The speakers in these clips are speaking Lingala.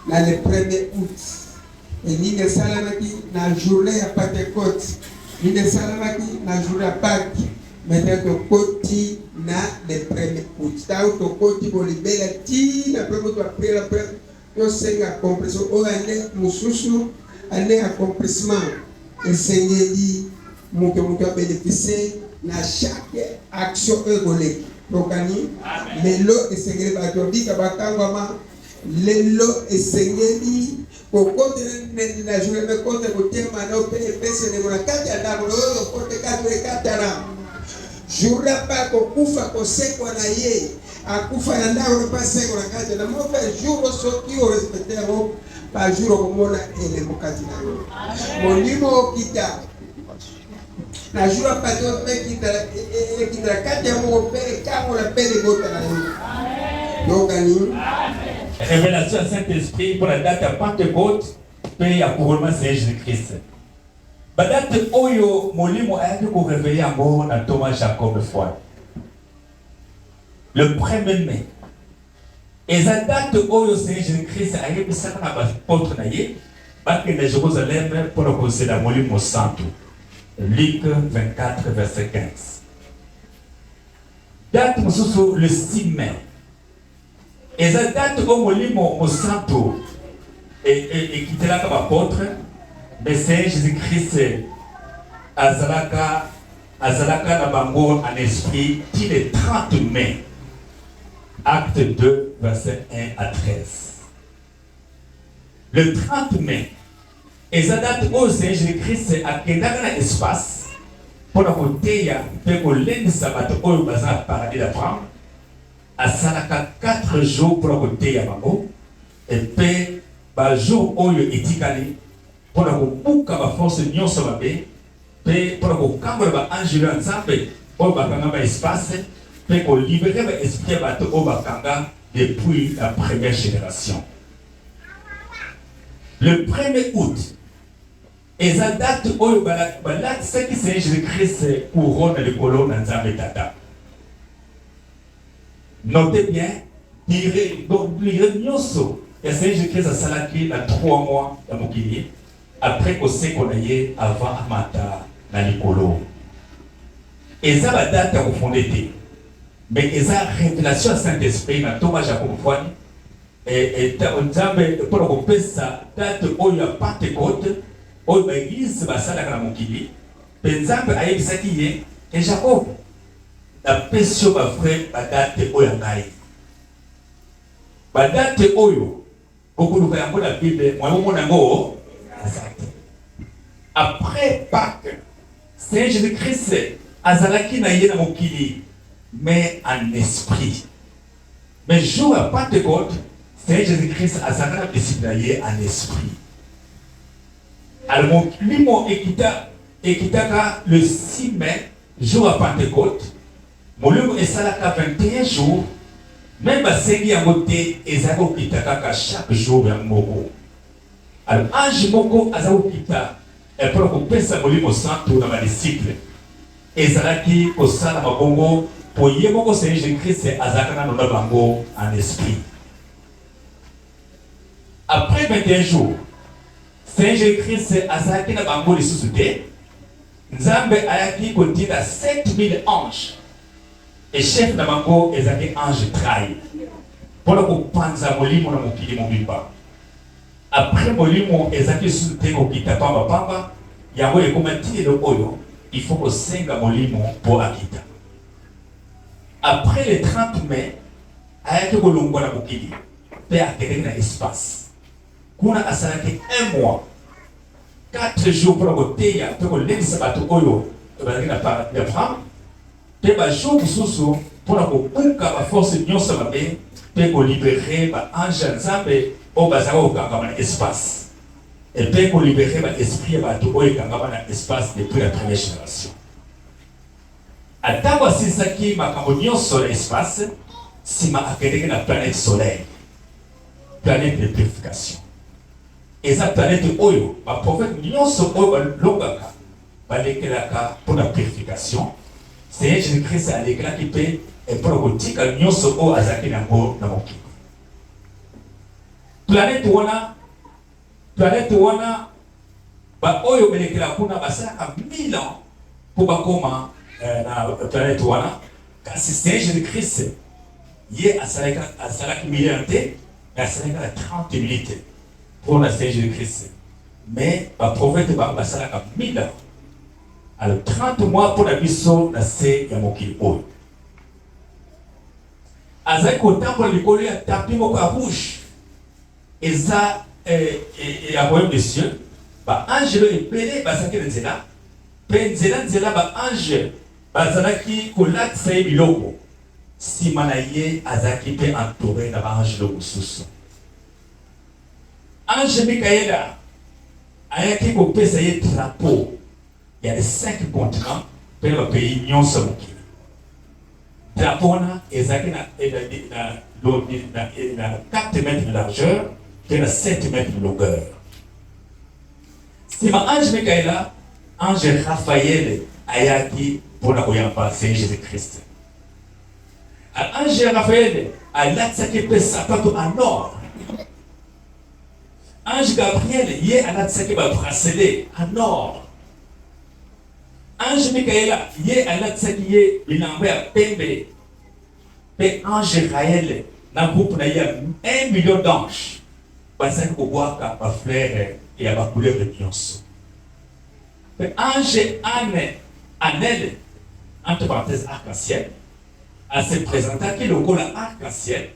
na le 1er août. Et ni ne salamaki na journée à Pentecôte, ni ne salamaki na journée à Pâques, mais to koti na le 1er août. Tao to koti bolibela ti na premo to après la preuve. Yo senga compression o ane mususu ane accomplissement et sengeli muke bénéficier na chaque action égoïste. Rokani lelo esengeli batordi kabakangama lelo esengeli kokote na journée me kote kotema na ope pese ne mona kati ya ndako oyo kote katara journée pa ko kufa ko sekwa na ye akufa na ndako na paseko na kati na mo fa jour soki o respecter o pa jour ko mona ele mokati na yo monimo kita na jour pa to pe kita kati ya mo pe ka mo la pe de bota na yo donc ani révélation à Saint-Esprit pour la date à Pentecôte paye à couronnement Seigneur Jésus-Christ. La date oyo molimo a été réveillé en mort dans Thomas Jacob foi. Le 1er mai. Et la date oyo Seigneur Jésus-Christ a été ça na apôtre na ye parce que de Jérusalem pour le conseil de molimo santo. Luc 24 verset 15. Date mususu le 6 mai. Et la date au molimo au santo et qui était là comme apôtre, mais c'est Jésus-Christ azalaka na bango en esprit qui le 30 mai. Acte 2 verset 1 à 13. Le 30 mai, et la date où c'est Jésus-Christ a quitté l'espace pour la côté pour l'un sabbat où il va paradis d'Abraham. À Salaka 4 jours pour la côté à Bango et puis par jour où il est étikali pour la boucle à force de somabe puis pour la cambre à Angelo ensemble au bakanga espace puis pour libérer l'esprit bateau au bakanga depuis la première génération. Le 1er août et la date où il balade ce qui c'est Jésus-Christ couronne le colon dans Nzambe Tata. Notez bien, il réunionso et Saint-Jésus-Christ a salaki dans 3 mois dans Mokili après qu'on s'est connecté avant Amata dans l'Ikolo. Et ça va date à fondé. Mais il y a révélation à Saint-Esprit dans Thomas Jacob Fouani et pour le couper ça date où il y a Pentecôte où l'église va salaki dans Mokili. Pensant à Yébisaki et Jacob. La pression va frère badate oyo ngai. Badate oyo beaucoup de gens la Bible moi mon ngo après Pâques Saint Jésus-Christ azalaki na ye na mokili mais en esprit. Mais jour à Pentecôte Saint Jésus-Christ azalaka discipliné en esprit. Alors mon ekitaka le 6 mai jour à Pentecôte. Molimo esalaka 21 jours, même basengi ya moté ezako kitaka chaque jour ya moko. Alors ange moko azako kita et pour ko pesa molimo santo na ba disciple. Ezalaki ko sala mabongo pour yemoko Seigneur Jésus-Christ azaka na nona bango en esprit. Après 21 jours, Seigneur Jésus-Christ azaki na bango ressuscité. Nzambe ayaki kotina 7000 anges. Et chef de Mango est un ange trahi. Pour le coup, Panza Molimo na mokili mobimba. Après Molimo, est un soutien au Kitapamba Pamba. Yahoo est comme un tir de Oyo. Il faut que 5 Molimo pour Akita. Après le 30 mai, Ayake Bolongo na mokili. Père Kédé na espace. Kuna asalaki 1 mois. 4 jours pour le côté, pour le sabato Oyo. Il na pas de femme. Te ba jour susu pour la kupunga ba force nyonso mabe te ko libérer ba ange nzambe o bazaka okanga na espace et te ko libérer ba esprit ba to okanga na espace depuis la première génération. Atako sisaki makambo nyonso na espace sima akedeke na planète soleil, planète de purification. Et sa planète oyo ba prophète nyonso oyo ba longaka ba lekelaka pour la purification. Seigneur Jésus-Christ a l'éclat qui paie et pour le tika nyonso o azaki nango na mokili. planète wana ba oyo belekela kuna basaka 1000 ans pour bakoma na planète wana kasi c'est Jésus-Christ ye asalaki milliarité mais asalaka 30 minutes pour la Jésus-Christ mais ba prophète basalaka 1000 ans alors 30 mois pour la biso na se ya mokili oyo azali kotambola likolo ya tapi moko ya rouge eza ya royaume des cieux ba ange lo ebele bazalaki na nzela mpe nzela ba ange bazalaki kolatisa ye biloko nsima na ye azalaki mpe entouré na ba ange lo mosusu ange mikaela ayaki kopesa ye drapeau ya les 5 continents mpe na bapays nyonso mokili drapeau wana ezalaki na 4 mètres de largeur et na 7 mètres de longueur. Sima ange Mikaela, ange Raphaël ayaki pona koyamba Seigneur Jésus-Christ. Ange Raphaël alatisaki mpe sapato en or. Ange Gabriel ye alatisaki ba bracelet en or. Ange Mikaela ye alatisaki ye bilamba ya pembe. Pe ange Raël na groupe na ye 1 million d'anges. Bazaki kobwaka ba fleur et ba couleur de nyonso. Pe ange Anel entre parenthèses arc-en-ciel a se présentaki lokola arc-en-ciel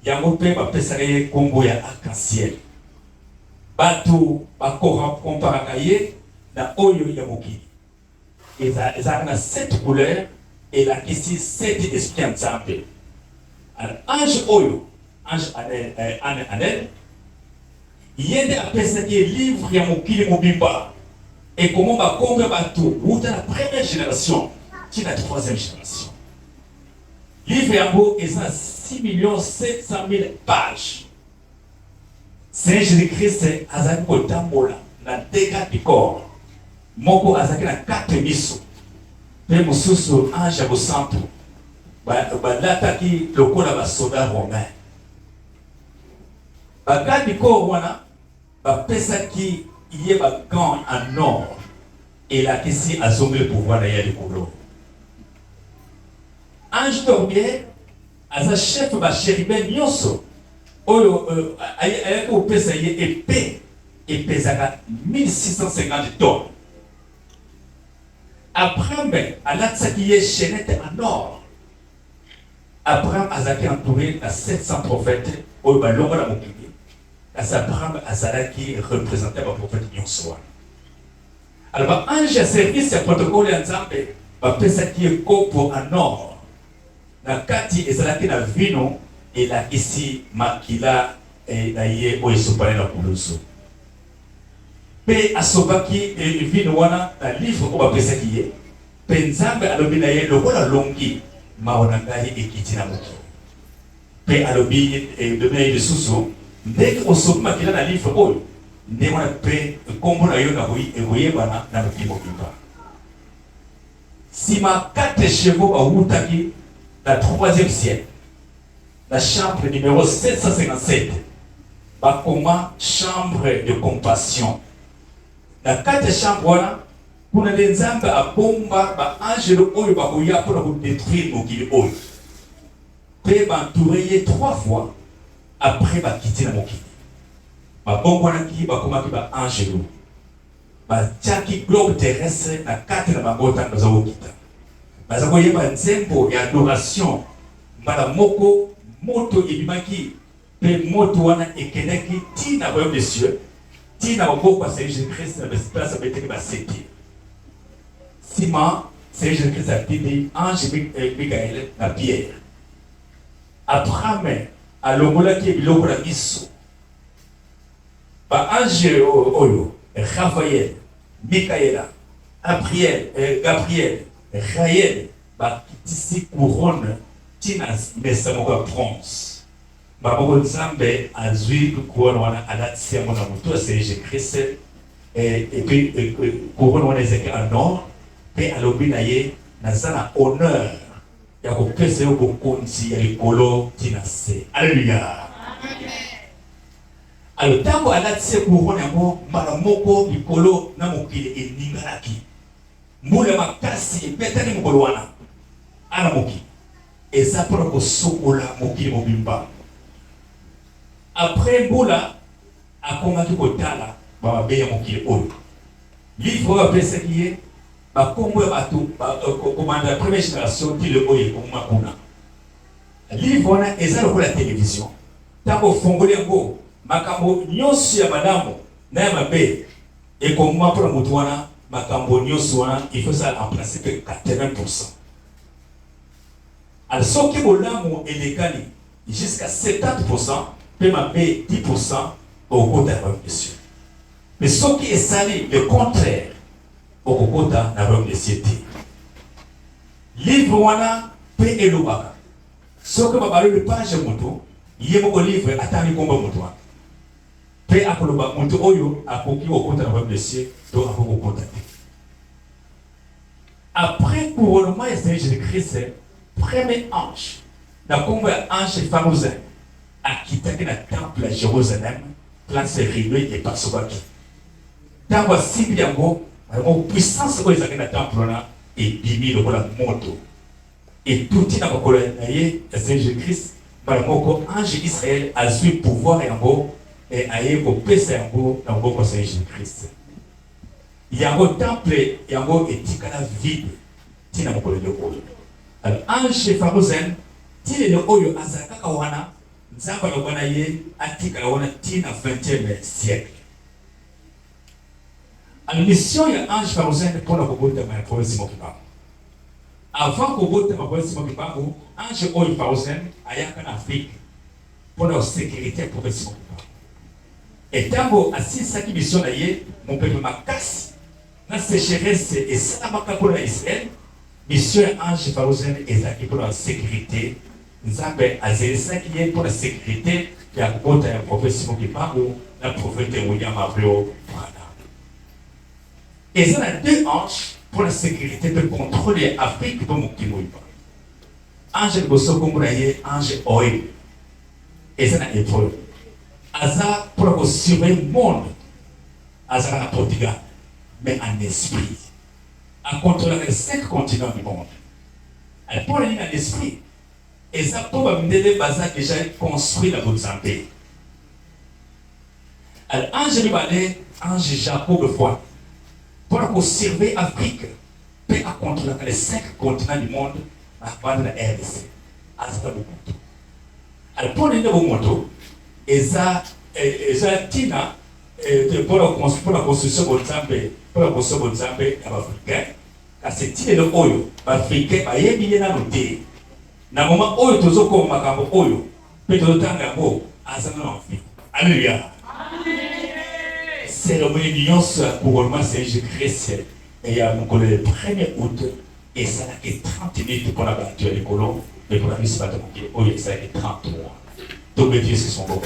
yango mpe bapesaka ye kombo ya arc-en-ciel. Bato bakomparaka ye na oyo ya mokili. Ezalaka na 7 couleurs elakisi 7 esprits ya Nzambe. Ange oyo, ange Anel, ye nde apesaki ye livre ya mokili mobimba ekombo bakombe bato wuta na première génération ti na 3e génération. Livre yango eza 6,700,000 pages. Seigneur Jésus-Christ azalaki kotambola na dégâts du corps. Moko azalaki na 4 miso. Mpe mosusu ange ya bosantu balataki lokola basoda romain. Bagarde du corps wana bapesaki ye bagant en or elakisi azongi le pouvoir na ye likolo. Ange Torbier aza chef bachérubin nyonso oyo ayaki kopesa ye épée epesaka 1650 tonnes. Abraham alatisaki ye chaînette en or. Abraham azalaki entouré na 700 prophètes oyo balongola mokili. Kasi Abraham azalaki représenté ba prophète nyonso wana. Alors ba ange ya service ya protocole ya Nzambe bapesaki ye kopo en or. Na kati ezalaki na vino elakisi makila na ye oyo esopani na kulusu. Mpe asobaki vino wana na livre oyo bapesaki ye. Mpe Nzambe alobi na ye lokola longi mawa na ngai ekiti na mokili. Mpe alobi na ye lisusu ndenge osopi makila na livre oyo ndenge wana mpe kombo na yo na ekoyebana na mokili mobimba. Sima 4 chevaux bawutaki la 3e siècle, la chambre numéro 757, bakoma chambre de compassion. La 4 chambre wana kuna Nzambe abomba ba angelo oyo bakoya pour détruire mokili oyo. Pe bantouré ye 3 fois après bakiti na mokili. Babongo wana ki bakoma ki ba angelo. Ba tiaki globe terrestre na 4 na bangota nazo kita. Bazako yeba nzembo ya adoration mbala moko moto ebimaki pe moto wana ekeneki ti na royaume des cieux ti na maboko ya Seigneur Jésus-Christ na place beteki baseti. Sima Seigneur Jésus-Christ atindi ange Mikael na Pierre. Abraham alongolaki biloko na miso. Ba ange oyo Raphaël, Mikaela, Gabriel, Raël, bakitisi couronne tina mesa moko ya bronze. Baboko Nzambe azwi couronne wana alatisi yango na moto ya Seigneur Jésus-Christ et puis couronne wana ezalaki en or mpe alobi na ye naza na honneur ya kopesa yo bokonzi ya likolo tina se. Alléluia. Alors tango alati couronne yango mbala moko likolo na mokili eningalaki mbula makasi petani mokolo wana ana mokili eza mpona kosokola mokili mobimba. Après mbula akomaki kotala bamabe ya mokili oyo livre oyo apesaki ye bakombo ya bato komanda ya première génération ti le oyo ekomoma kuna. Livre wana eza lokola télévision ntango ofongoli yango makambo nyonso ya malamu na ya mabe ekomoma mpona moto wana makambo nyonso wana il faut ça en principe 80%. Alors soki bolamu elekani jusqu'à 70% pe mabe 10% okota na bamesio. Mais soki esali le contraire okokota na bamesio te. Livre wana pe elobaka soki babaloli page moto ye moko livre atani komba moto wana pe akoloba moto oyo akoki kokota na bamesio to akokokota te. Après couronnement ya Seigneur Jésus-Christ, premier ange na kombo ya ange Pharouzin akitaki na temple à Jérusalem place rideau epasobaki. Ntango asimbi yango puissance oyo ezalaki na temple wana ebimi lokola moto etuti na makolo na ye ya Seigneur Jésus-Christ. Mbala moko ange Israël azwi pouvoir yango aye kopesa yango na maboko ya Seigneur Jésus-Christ. Yango temple yango etikala vide tina mokolo oyo. Alors ange Pharouzin ti le oyo azalaka wana nzamba lobana ye atikala wana tina 20e siècle. Alors mission ya ange Pharouzin mpona kobotama ya province Mokibango. Avant kobotama province Mokibango, ange oyo Pharouzin ayaka na Afrique mpona sécurité ya province Mokibango. Etango asisaki mission na ye mopepe makasi na sécheresse esalamaka mpona Israël. Mission ya ange Pharouzin ezalaki mpona sécurité. Nzambe azelisaki ye mpona sécurité ya kobota ya province Mokibango na prophète William Abreu Branham. Eza na deux anges pour la sécurité de contrôler Afrique pour mokili moyiba. Ange liboso kombo na ye ange Oil eza na hébreu aza pour surveiller monde aza na Portugal mais en esprit à contrôler les 5 continents du monde. Alors pour aller en esprit eza pour bamindele baza déjà construit la Mozambique. Alors ange libane ange Jacob foi pour surveiller l'Afrique, peut contrôler les 5 continents du monde avant la RDC. Alors, pour les motos, eza tina pour la construction de Zambé, pour la construction de Zambé à l'Africain, car c'est tina le oyo, l'Africain, il y a bien à noter. Na moment oyo tozo ko makambo oyo, peut tanga mo azana l'enfant. Alléluia. C'est le réunion sur couronnement Saint-Jésus-Christ et il y a mon collègue le 1er août et ça n'a que 30 minutes pour la batture des colons et pour la mise à la oh, ça a été 30 mois. Donc, Dieu, c'est son beau.